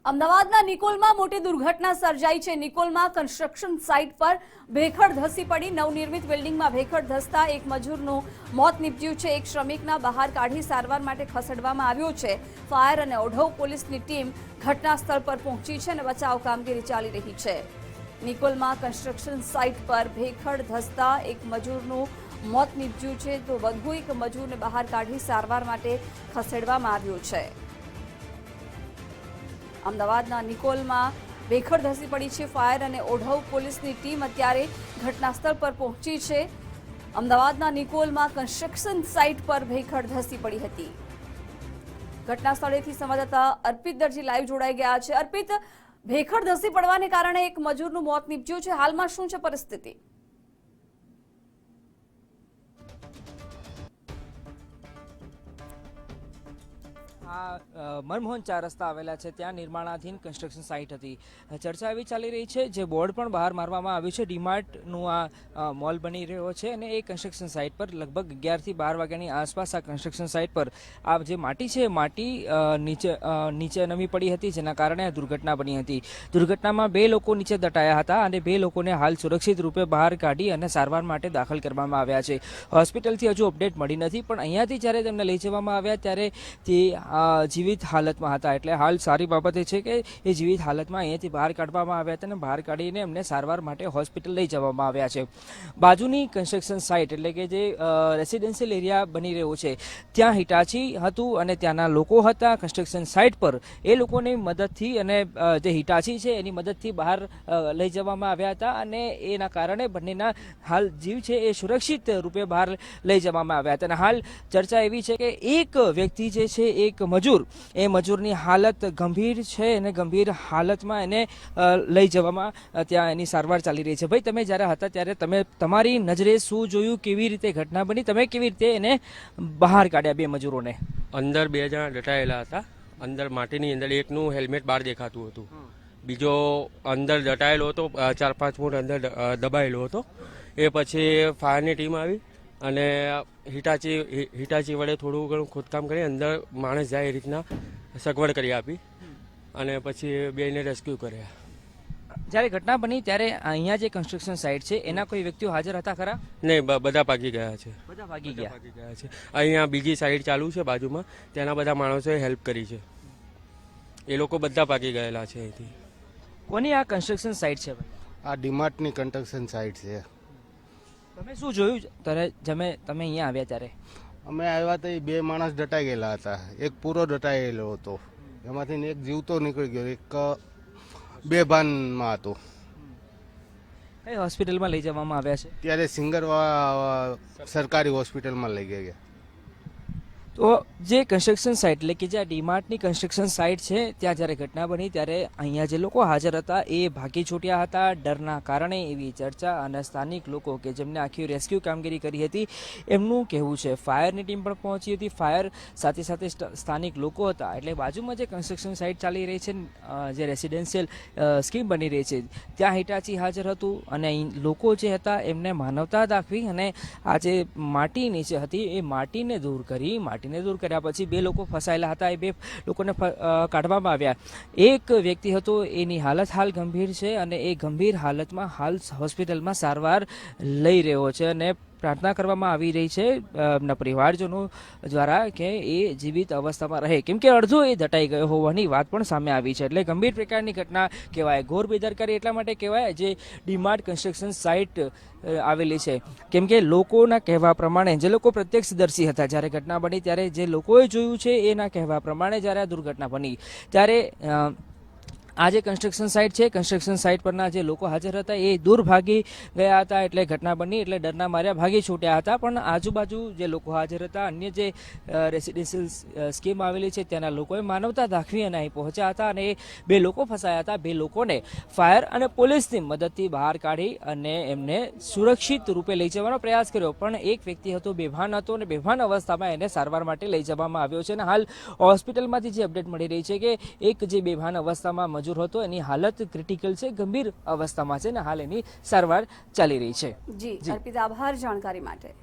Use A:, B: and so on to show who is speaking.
A: અમદાવાદના નિકોલમાં મોટી દુર્ઘટના સર્જાઈ છે। નિકોલમાં કન્સ્ટ્રક્શન સાઇટ પર ભેખડ ધસી પડી। નવનિર્મિત બિલ્ડિંગમાં ભેખડ ધસતા એક મજૂરનું મોત નીપજ્યું છે। એક શ્રમિકના બહાર કાઢી સારવાર માટે ખસેડવામાં આવ્યો છે। ફાયર અને ઓઢવ પોલીસની ટીમ ઘટના સ્થળ પર પહોંચી છે અને બચાવ કામગીરી ચાલી રહી છે। નિકોલમાં કન્સ્ટ્રક્શન સાઇટ પર ભેખડ ધસતા એક મજૂરનું મોત નીપજ્યું છે તો વધુ એક મજૂરને બહાર કાઢી સારવાર માટે ખસેડવામાં આવ્યો છે। અમદાવાદના નિકોલમાં ભેખડ ધસી પડી છે। ફાયર અને ઓઢવ પોલીસની ટીમ અત્યારે ઘટના સ્થળ પર પહોંચી છે। અમદાવાદના નિકોલમાં કન્સ્ટ્રક્શન સાઇટ પર ભેખડ ધસી પડી હતી। ઘટના સ્થળેથી સંવાદદાતા અર્પિત દરજી લાઈવ જોડાઈ ગયા છે। અર્પિત, ભેખડ ધસી પડવાને કારણે એક મજૂરનું મોત નીપજ્યું છે। હાલમાં શું છે પરિસ્થિતિ?
B: મનમોહન 4 રસ્તા આવેલા છે ત્યાં નિર્માણાધીન કન્સ્ટ્રક્શન સાઇટ હતી। ચર્ચા એવી ચાલી રહી છે, જે બોર્ડ પણ બહાર મારવામાં આવ્યું છે, ડીમાર્ટનું આ મોલ બની રહ્યો છે અને એ કન્સ્ટ્રક્શન સાઇટ પર લગભગ 11 થી 12 વાગ્યાની આસપાસ આ કન્સ્ટ્રક્શન સાઇટ પર આ જે માટી છે, માટી નીચે નમી પડી હતી, જેના કારણે આ દુર્ઘટના બની હતી। દુર્ઘટનામાં 2 લોકો નીચે દટાયા હતા અને 2 લોકોને હાલ સુરક્ષિત રૂપે બહાર કાઢી અને સારવાર માટે દાખલ કરવામાં આવ્યા છે। હોસ્પિટલથી હજુ અપડેટ મળી નથી, પણ અહીંયાથી જ્યારે તેમને લઈ જવામાં આવ્યા ત્યારે તે જીવિત હાલતમાં હતા, એટલે હાલ સારી બાબત એ છે કે એ જીવિત હાલતમાં અહીંયાથી બહાર કાઢવામાં આવ્યા હતા અને બહાર કાઢીને એમને સારવાર માટે હોસ્પિટલ લઈ જવામાં આવ્યા છે। બાજુની કન્સ્ટ્રક્શન સાઇટ એટલે કે જે રેસિડેન્શિયલ એરિયા બની રહ્યો છે, ત્યાં હિટાચી હતું અને ત્યાંના લોકો હતા કન્સ્ટ્રક્શન સાઇટ પર। એ લોકોની મદદથી અને જે હિટાચી છે એની મદદથી બહાર લઈ જવામાં આવ્યા હતા અને એના કારણે બંનેના હાલ જીવ છે એ સુરક્ષિત રૂપે બહાર લઈ જવામાં આવ્યા હતા। અને હાલ ચર્ચા એવી છે કે એક વ્યક્તિ જે છે, એક મજૂર, એ મજૂરની હાલત ગંભીર છે અને ગંભીર હાલતમાં એને લઈ જવામાં ત્યાં એની સારવાર ચાલી રહી છે। ભાઈ, તમે જ્યારે હતા ત્યારે તમે તમારી નજરે શું જોયું, કેવી રીતે ઘટના બની, તમે કેવી રીતે એને બહાર કાઢ્યા 2 મજૂરોને?
C: અંદર 2 જણા દટાયેલા હતા। અંદર માટીની અંદર એકનું હેલ્મેટ બહાર દેખાતું હતું, બીજો અંદર દટાયેલો હતો, 4-5 ફૂટ અંદર દબાયેલો હતો। એ પછી ફાયરની ટીમ આવી અને હિટાચી વડે થોડું ઘણું ખોદકામ કરી અંદર માણસ જાય એ રીતના સગવડ કરી આપી અને પછી 2ને રેસ્ક્યુ કર્યા।
B: જ્યારે ઘટના બની ત્યારે અહીંયા જે કન્સ્ટ્રક્શન સાઇટ છે એના કોઈ વ્યક્તિઓ હાજર હતા ખરા?
C: નહીં, બધા ભાગી ગયા છે।
B: બધા ભાગી ગયા
C: છે। અહીંયા બીજી સાઇડ ચાલુ છે બાજુમાં, ત્યાંના બધા માણસોએ હેલ્પ કરી છે। એ લોકો બધા ભાગી ગયેલા છે અહીંથી।
B: કોની આ કન્સ્ટ્રક્શન સાઇટ છે ભાઈ?
D: આ ડીમાર્ટની કન્સ્ટ્રક્શન સાઇટ છે।
B: તમે શું જોયું ત્યારે તમે અહીંયા આવ્યા ત્યારે?
D: અમે આવ્યા તો 2 માણસ દટાઈ ગયેલા હતા, એક પૂરો દટાયેલો હતો, એમાંથી એક જીવતો નીકળી ગયો, એક બેભાનમાં હતો।
B: કઈ હોસ્પિટલમાં લઈ જવામાં આવ્યા છે?
D: ત્યારે સિંગરવા સરકારી હોસ્પિટલમાં લઈ ગયા।
B: તો જે કન્સ્ટ્રક્શન સાઇટ એટલે કે જે ડીમાર્ટની કન્સ્ટ્રક્શન સાઇટ છે, ત્યાં જ્યારે ઘટના બની ત્યારે અહીંયા જે લોકો હાજર હતા એ ભાગી છૂટ્યા હતા ડરના કારણે, એવી ચર્ચા। અને સ્થાનિક લોકો કે જેમને આખી રેસ્ક્યુ કામગીરી કરી હતી એમનું કહેવું છે। ફાયરની ટીમ પણ પહોંચી હતી, ફાયર સાથે સાથે સ્થાનિક લોકો હતા, એટલે બાજુમાં જે કન્સ્ટ્રક્શન સાઇટ ચાલી રહી છે, જે રેસિડેન્શિયલ સ્કીમ બની રહી છે, ત્યાં હિટાચી હાજર હતું અને લોકો જે હતા એમને માનવતા દાખવી અને આ જે માટી નીચે હતી એ માટીને દૂર કર્યા પછી 2 લોકો ફસાયેલા હતા, એ 2 લોકોને કાઢવામાં આવ્યા। એક વ્યક્તિ હતો, એની હાલત હાલ ગંભીર છે અને એ ગંભીર હાલતમાં હાલ હોસ્પિટલમાં સારવાર લઈ રહ્યો છે અને પ્રાર્થના કરવામાં આવી રહી છે એમના પરિવારજનો દ્વારા કે એ જીવિત અવસ્થામાં રહે, કેમ કે અડધો એ દટાઈ ગયો હોવાની વાત પણ સામે આવી છે। એટલે ગંભીર પ્રકારની ઘટના કહેવાય, ઘોર બેદરકારી એટલા માટે કહેવાય જે ડીમાર્ટ કન્સ્ટ્રક્શન સાઇટ આવેલી છે, કેમ કે લોકોના કહેવા પ્રમાણે, જે લોકો પ્રત્યક્ષદર્શી હતા જ્યારે ઘટના બની ત્યારે જે લોકોએ જોયું છે એના કહેવા પ્રમાણે જ્યારે આ દુર્ઘટના બની ત્યારે આ જે કન્સ્ટ્રક્શન સાઇટ છે, કન્સ્ટ્રક્શન સાઇટ પરના જે લોકો હાજર હતા એ દૂર ભાગી ગયા હતા, એટલે ઘટના બની એટલે ડરના માર્યા ભાગી છૂટ્યા હતા। પણ આજુબાજુ જે લોકો હાજર હતા, અન્ય જે રેસિડેન્શિયલ સ્કીમ આવેલી છે ત્યાંના લોકોએ માનવતા દાખવી અને અહીં પહોંચ્યા હતા અને 2 લોકો ફસાયા હતા। 2 લોકોને ફાયર અને પોલીસની મદદથી બહાર કાઢી અને એમને સુરક્ષિત રૂપે લઈ જવાનો પ્રયાસ કર્યો, પણ એક વ્યક્તિ હતો બેભાન હતો અને બેભાન અવસ્થામાં એને સારવાર માટે લઈ જવામાં આવ્યો છે। અને હાલ હોસ્પિટલમાંથી જે અપડેટ મળી રહી છે કે એક જે બેભાન અવસ્થામાં મજૂર હતો એની હાલત ક્રિટિકલ છે, ગંભીર અવસ્થામાં છે અને હાલ એની સારવાર ચાલી રહી છે।
A: જી અર્પિત, આભાર જાણકારી માટે।